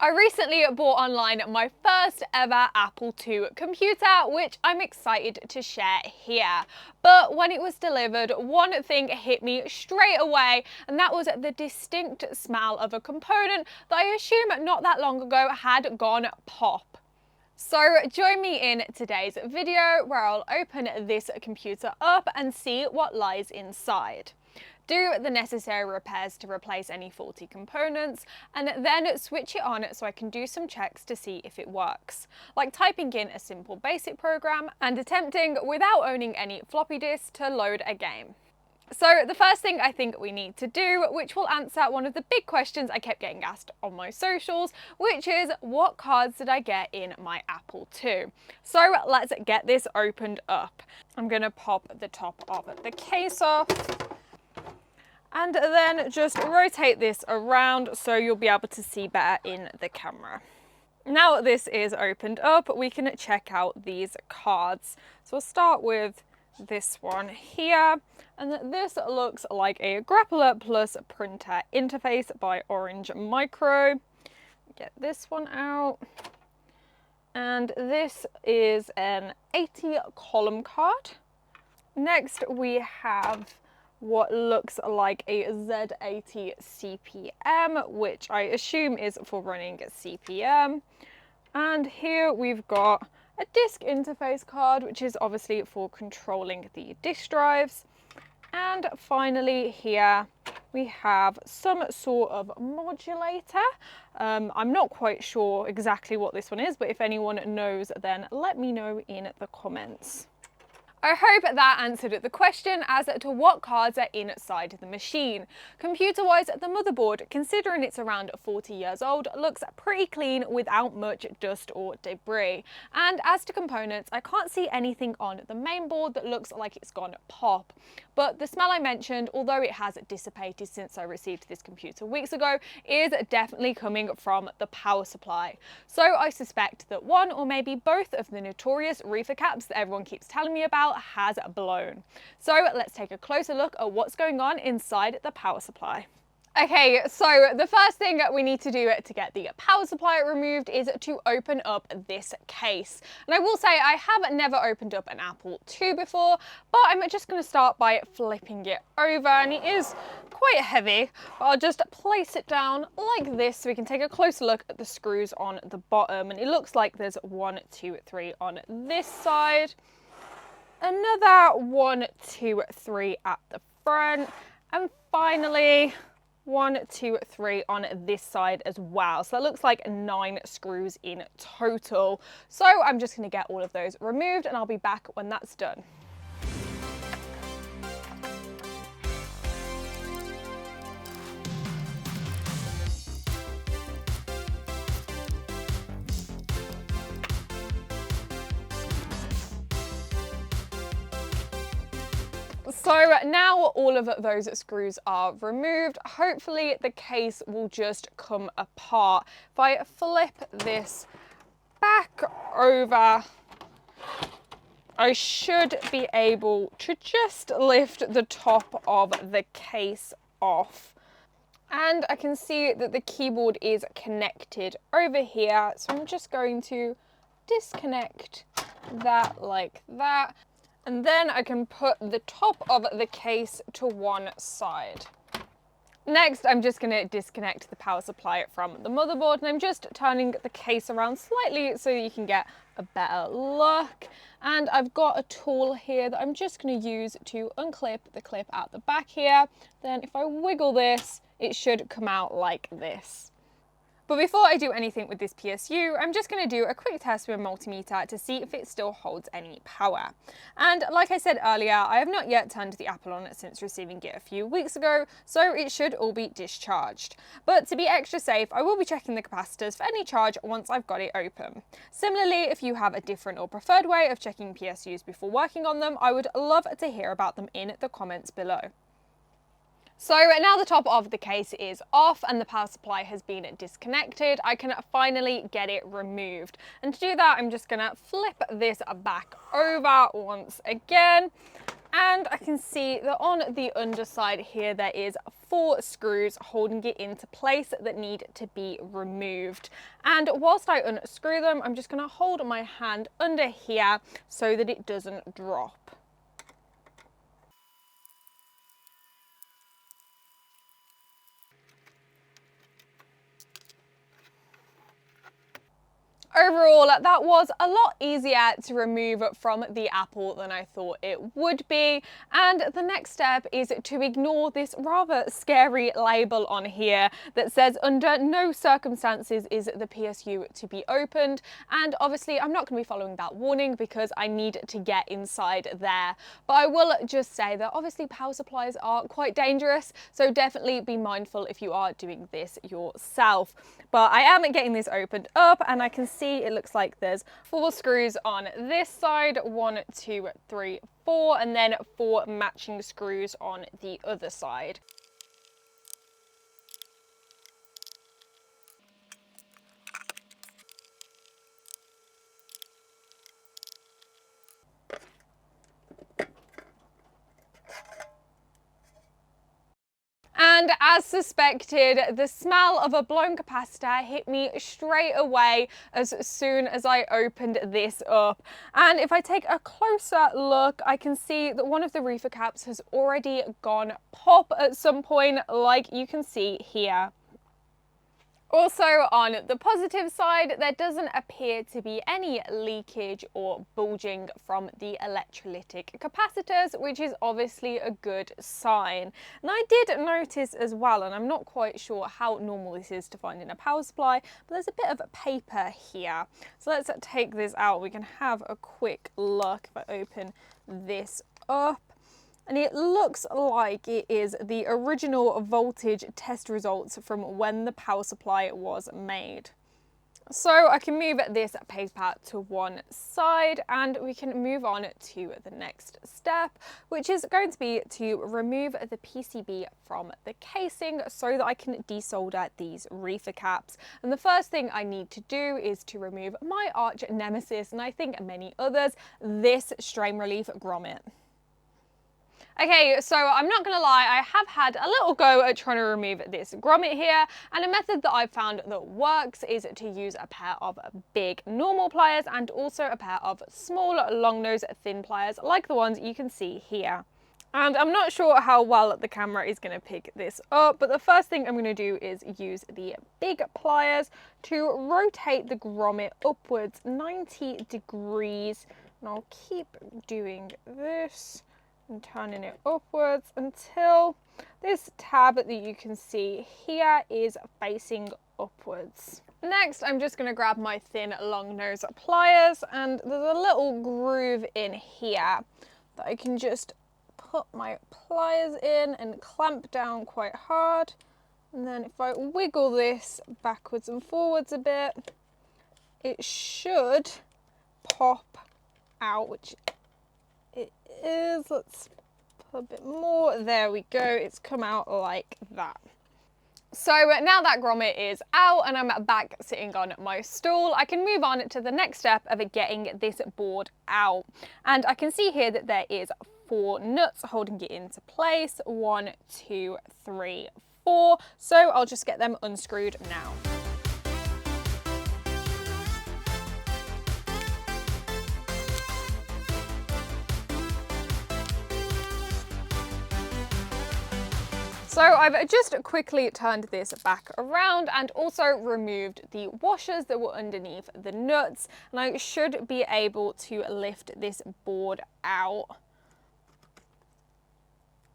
I recently bought online my first ever Apple II computer, which I'm excited to share here. But when it was delivered, one thing hit me straight away, and that was the distinct smell of a component that I assume not that long ago had gone pop. So join me in today's video where I'll open this computer up and see what lies inside. Do the necessary repairs to replace any faulty components, and then switch it on so I can do some checks to see if it works, like typing in a simple basic program and attempting, without owning any floppy disks, to load a game. So the first thing I think we need to do, which will answer one of the big questions I kept getting asked on my socials, which is what cards did I get in my Apple II? So let's get this opened up. I'm going to pop the top of the case off, and then just rotate this around so you'll be able to see better in the camera. Now this is opened up, we can check out these cards. So we'll start with this one here, and this looks like a Grappler Plus printer interface by Orange Micro. Get this one out. And this is an 80 column card. Next we have what looks like a Z80 CP/M, which I assume is for running CP/M. And here we've got a disk interface card, which is obviously for controlling the disk drives. And finally here we have some sort of modulator. I'm not quite sure exactly what this one is, but if anyone knows, then let me know in the comments. I hope that answered the question as to what cards are inside the machine. Computer-wise, the motherboard, considering it's around 40 years old, looks pretty clean without much dust or debris. And as to components, I can't see anything on the main board that looks like it's gone pop. But the smell I mentioned, although it has dissipated since I received this computer weeks ago, is definitely coming from the power supply. So I suspect that one or maybe both of the notorious RIFA caps that everyone keeps telling me about has blown. So let's take a closer look at what's going on inside the power supply. Okay, so the first thing we need to do to get the power supply removed is to open up this case. And I will say I have never opened up an Apple II before, but I'm just going to start by flipping it over, and it is quite heavy. But I'll just place it down like this so we can take a closer look at the screws on the bottom. And it looks like there's 1, 2, 3 on this side, another 1, 2, 3 at the front, and finally 1, 2, 3 on this side as well. So that looks like 9 screws in total. So I'm just going to get all of those removed and I'll be back when that's done. So now all of those screws are removed, hopefully the case will just come apart. If I flip this back over, I should be able to just lift the top of the case off. And I can see that the keyboard is connected over here, so I'm just going to disconnect that like that. And then I can put the top of the case to one side. Next, I'm just going to disconnect the power supply from the motherboard, and I'm just turning the case around slightly so you can get a better look. And I've got a tool here that I'm just going to use to unclip the clip out the back here. Then if I wiggle this, it should come out like this. But before I do anything with this PSU, I'm just going to do a quick test with a multimeter to see if it still holds any power. And like I said earlier, I have not yet turned the Apple on since receiving it a few weeks ago, so it should all be discharged. But to be extra safe, I will be checking the capacitors for any charge once I've got it open. Similarly, if you have a different or preferred way of checking PSUs before working on them, I would love to hear about them in the comments below. So now the top of the case is off and the power supply has been disconnected, I can finally get it removed. And to do that, I'm just going to flip this back over once again. And I can see that on the underside here there is 4 screws holding it into place that need to be removed. And whilst I unscrew them, I'm just going to hold my hand under here so that it doesn't drop. Overall, that was a lot easier to remove from the apple than I thought it would be. And the next step is to ignore this rather scary label on here that says under no circumstances is the PSU to be opened. And obviously I'm not going to be following that warning because I need to get inside there. But I will just say that obviously power supplies are quite dangerous, so definitely be mindful if you are doing this yourself. But I am getting this opened up, and I can see it looks like there's 4 screws on this side, 1, 2, 3, 4, and then 4 matching screws on the other side. And as suspected, the smell of a blown capacitor hit me straight away as soon as I opened this up. And if I take a closer look, I can see that one of the RIFA caps has already gone pop at some point, like you can see here. Also, on the positive side, there doesn't appear to be any leakage or bulging from the electrolytic capacitors, which is obviously a good sign. And I did notice as well, and I'm not quite sure how normal this is to find in a power supply, but there's a bit of paper here. So let's take this out. We can have a quick look if I open this up. And it looks like it is the original voltage test results from when the power supply was made. So I can move this paper to one side and we can move on to the next step, which is going to be to remove the PCB from the casing so that I can desolder these RIFA caps. And the first thing I need to do is to remove my arch nemesis, and I think many others, this strain relief grommet. Okay, so I'm not gonna lie, I have had a little go at trying to remove this grommet here, and a method that I've found that works is to use a pair of big normal pliers and also a pair of small long nose thin pliers like the ones you can see here. And I'm not sure how well the camera is going to pick this up, but the first thing I'm going to do is use the big pliers to rotate the grommet upwards 90 degrees, and I'll keep doing this and turning it upwards until this tab that you can see here is facing upwards. Next, I'm just going to grab my thin long nose pliers, and there's a little groove in here that I can just put my pliers in and clamp down quite hard. And then if I wiggle this backwards and forwards a bit, it should pop out, which it is. Let's put a bit more. There we go. It's come out like that. So now that grommet is out and I'm back sitting on my stool, I can move on to the next step of getting this board out. And I can see here that there is 4 nuts holding it into place. 1, 2, 3, 4. So I'll just get them unscrewed now. So I've just quickly turned this back around and also removed the washers that were underneath the nuts, and I should be able to lift this board out.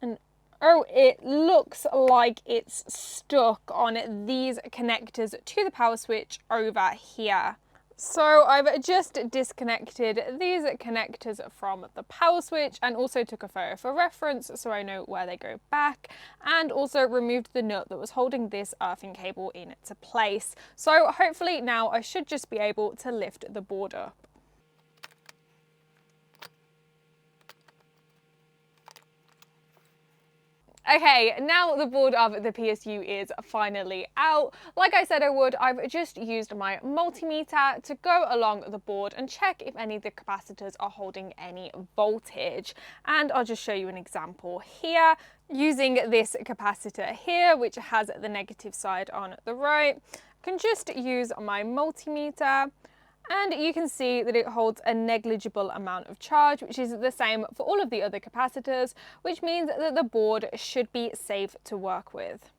And oh, it looks like it's stuck on these connectors to the power switch over here. So I've just disconnected these connectors from the power switch and also took a photo for reference so I know where they go back, and also removed the nut that was holding this earthing cable into place. So hopefully now I should just be able to lift the board up. Okay, now the board of the PSU is finally out. Like I said I would, I've just used my multimeter to go along the board and check if any of the capacitors are holding any voltage. And I'll just show you an example here. Using this capacitor here, which has the negative side on the right, I can just use my multimeter. And you can see that it holds a negligible amount of charge, which is the same for all of the other capacitors, which means that the board should be safe to work with.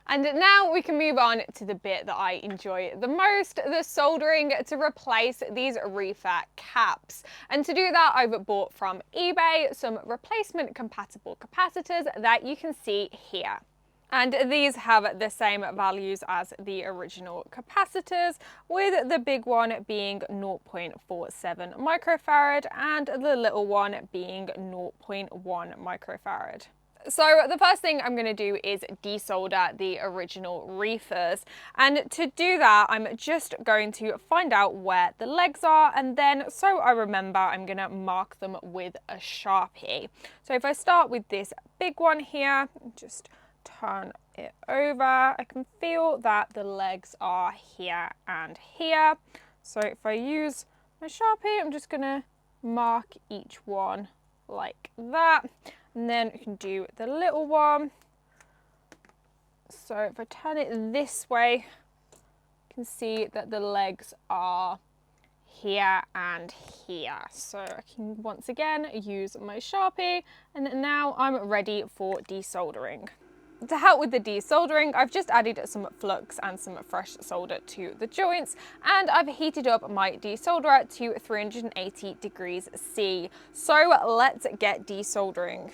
And now we can move on to the bit that I enjoy the most, the soldering to replace these RIFA caps. And to do that, I've bought from eBay some replacement compatible capacitors that you can see here. And these have the same values as the original capacitors, with the big one being 0.47 microfarad and the little one being 0.1 microfarad. So the first thing I'm going to do is desolder the original RIFAs, and to do that I'm just going to find out where the legs are, and then so I remember I'm going to mark them with a Sharpie. So if I start with this big one here, just turn it over, I can feel that the legs are here and here. So if I use my Sharpie, I'm just going to mark each one like that. And then we can do the little one. So if I turn it this way, you can see that the legs are here and here. So I can once again use my Sharpie, and now I'm ready for desoldering. To help with the desoldering, I've just added some flux and some fresh solder to the joints, and I've heated up my desolderer to 380 degrees C. So let's get desoldering.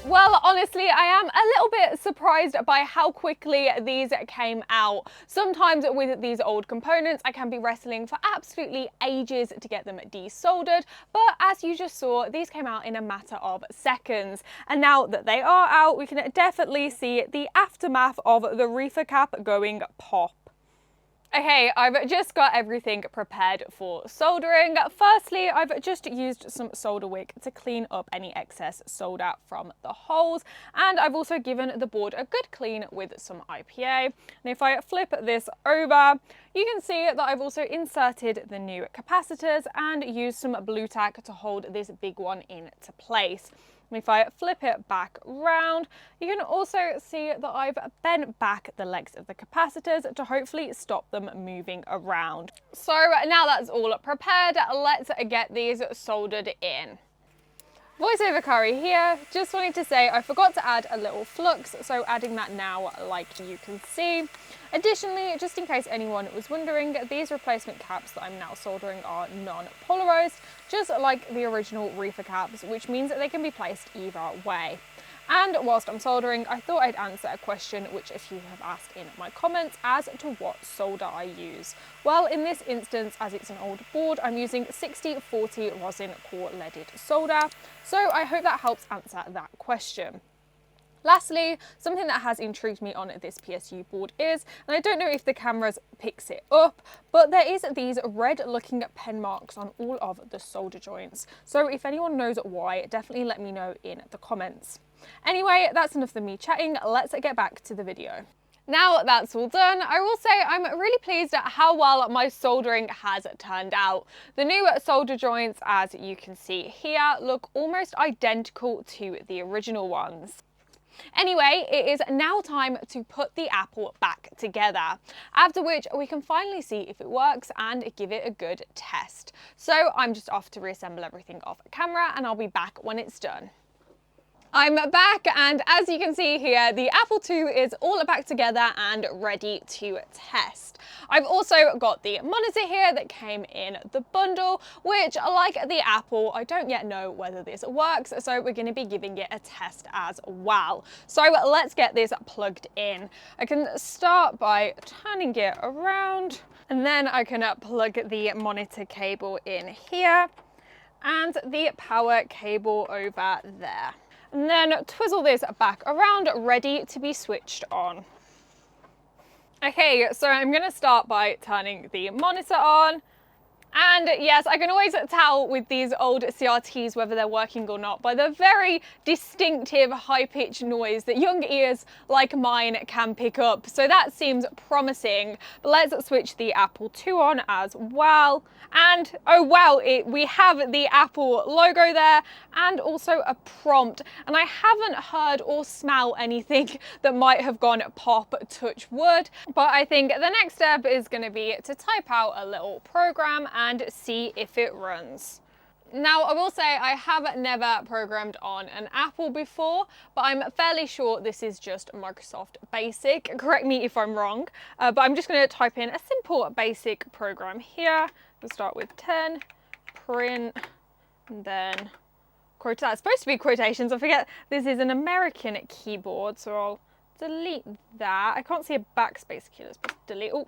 Well, honestly, I am a little bit surprised by how quickly these came out. Sometimes with these old components, I can be wrestling for absolutely ages to get them desoldered, but as you just saw, these came out in a matter of seconds. And now that they are out, we can definitely see the aftermath of the RIFA cap going pop. Okay, I've just got everything prepared for soldering. Firstly, I've just used some solder wick to clean up any excess solder from the holes, and I've also given the board a good clean with some IPA. And if I flip this over, you can see that I've also inserted the new capacitors and used some blue tack to hold this big one into place. And if I flip it back round, you can also see that I've bent back the legs of the capacitors to hopefully stop them moving around. So now that's all prepared, let's get these soldered in. Voiceover Curry here. Just wanted to say I forgot to add a little flux, so adding that now like you can see. Additionally, just in case anyone was wondering, these replacement caps that I'm now soldering are non-polarized, just like the original RIFA caps, which means that they can be placed either way. And whilst I'm soldering, I thought I'd answer a question which a few have asked in my comments as to what solder I use. Well, in this instance, as it's an old board, I'm using 60/40 rosin core leaded solder, so I hope that helps answer that question. Lastly, something that has intrigued me on this PSU board is, and I don't know if the camera picks it up, but there is these red looking pen marks on all of the solder joints. So if anyone knows why, definitely let me know in the comments. Anyway, that's enough of me chatting, let's get back to the video. Now that's all done, I will say I'm really pleased at how well my soldering has turned out. The new solder joints, as you can see here, look almost identical to the original ones. Anyway, it is now time to put the Apple back together, after which we can finally see if it works and give it a good test. So I'm just off to reassemble everything off camera, and I'll be back when it's done. I'm back, and as you can see here, the Apple II is all back together and ready to test. I've also got the monitor here that came in the bundle, which, like the Apple, I don't yet know whether this works, so we're going to be giving it a test as well. So let's get this plugged in. I can start by turning it around, and then I can plug the monitor cable in here and the power cable over there. and then twizzle this back around, ready to be switched on. Okay, so I'm going to start by turning the monitor on. And yes, I can always tell with these old CRTs whether they're working or not by the very distinctive high-pitched noise that young ears like mine can pick up. So that seems promising. But let's switch the Apple II on as well. And oh wow, we have the Apple logo there and also a prompt. And I haven't heard or smell anything that might have gone pop, touch wood. But I think the next step is going to be to type out a little program and see if it runs. Now, I will say I have never programmed on an Apple before, but I'm fairly sure this is just Microsoft Basic. Correct me if I'm wrong, but I'm just going to type in a simple basic program here. We'll start with 10, print, and then quote. That's supposed to be quotations. I forget this is an American keyboard, so I'll delete that. I can't see a backspace key. Let's press delete. Oh,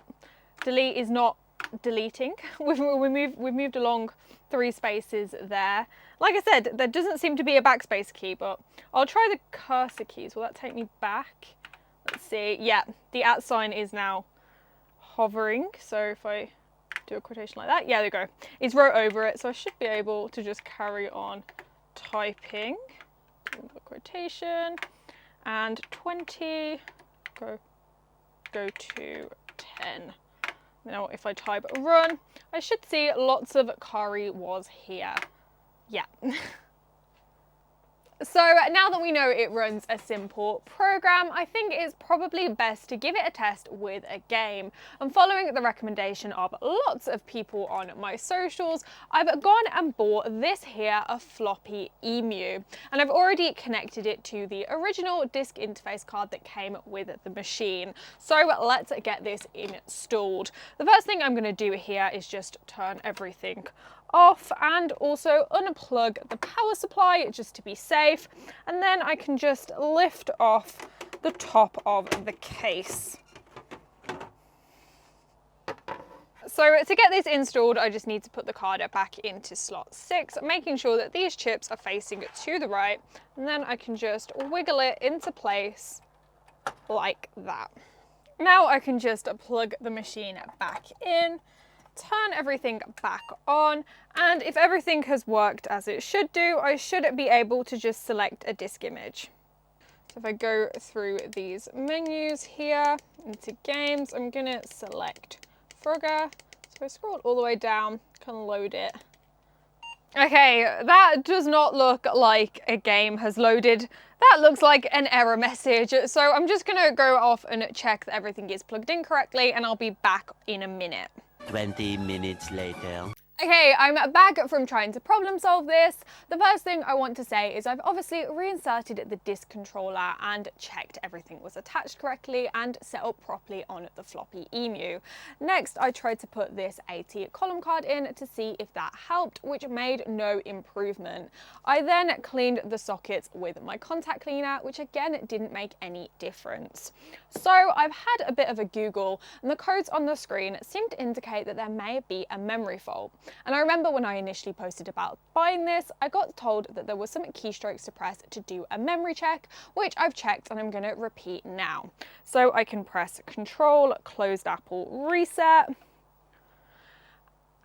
delete is not deleting. We've moved along 3 spaces there. Like I said, there doesn't seem to be a backspace key, but I'll try the cursor keys. Will that take me back? Let's see. Yeah, the @ sign is now hovering. So if I do a quotation like that, yeah, there we go. It's wrote over it, so I should be able to just carry on typing. Quotation and 20. Go to 10. Now, if I type run, I should see lots of curry was here. Yeah. So now that we know it runs a simple program, I think it's probably best to give it a test with a game. And following the recommendation of lots of people on my socials, I've gone and bought this here, a Floppy Emu. And I've already connected it to the original disk interface card that came with the machine. So let's get this installed. The first thing I'm going to do here is just turn everything off and also unplug the power supply just to be safe, and then I can just lift off the top of the case. So to get this installed, I just need to put the card back into slot 6, making sure that these chips are facing to the right, and then I can just wiggle it into place like that. Now I can just plug the machine back in, turn everything back on, and if everything has worked as it should do, I should be able to just select a disk image. So if I go through these menus here into games, I'm gonna select Frogger. So if I scroll all the way down, can load it. Okay, that does not look like a game has loaded. That looks like an error message. So I'm just gonna go off and check that everything is plugged in correctly, and I'll be back in a minute. 20 minutes later. Okay, I'm back from trying to problem solve this. The first thing I want to say is I've obviously reinserted the disk controller and checked everything was attached correctly and set up properly on the Floppy Emu. Next, I tried to put this 80 column card in to see if that helped, which made no improvement. I then cleaned the sockets with my contact cleaner, which again didn't make any difference. So I've had a bit of a Google, and the codes on the screen seem to indicate that there may be a memory fault. And I remember when I initially posted about buying this, I got told that there were some keystrokes to press to do a memory check, which I've checked and I'm going to repeat now. So I can press Control, closed Apple, reset.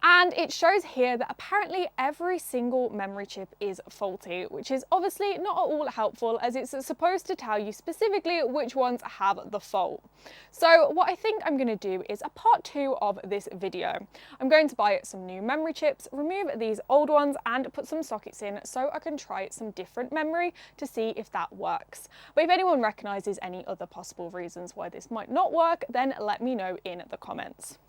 And it shows here that apparently every single memory chip is faulty, which is obviously not at all helpful, as it's supposed to tell you specifically which ones have the fault. So what I think I'm going to do is a part 2 of this video. I'm going to buy some new memory chips, remove these old ones and put some sockets in so I can try some different memory to see if that works. But if anyone recognises any other possible reasons why this might not work, then let me know in the comments.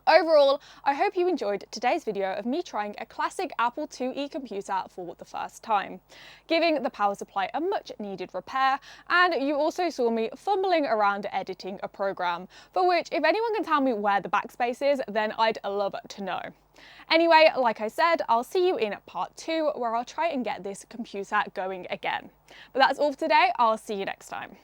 Overall, I hope you enjoyed today's video of me trying a classic Apple IIe computer for the first time, giving the power supply a much needed repair, and you also saw me fumbling around editing a program, for which if anyone can tell me where the backspace is, then I'd love to know. Anyway, like I said, I'll see you in part 2 where I'll try and get this computer going again. But that's all for today. I'll see you next time.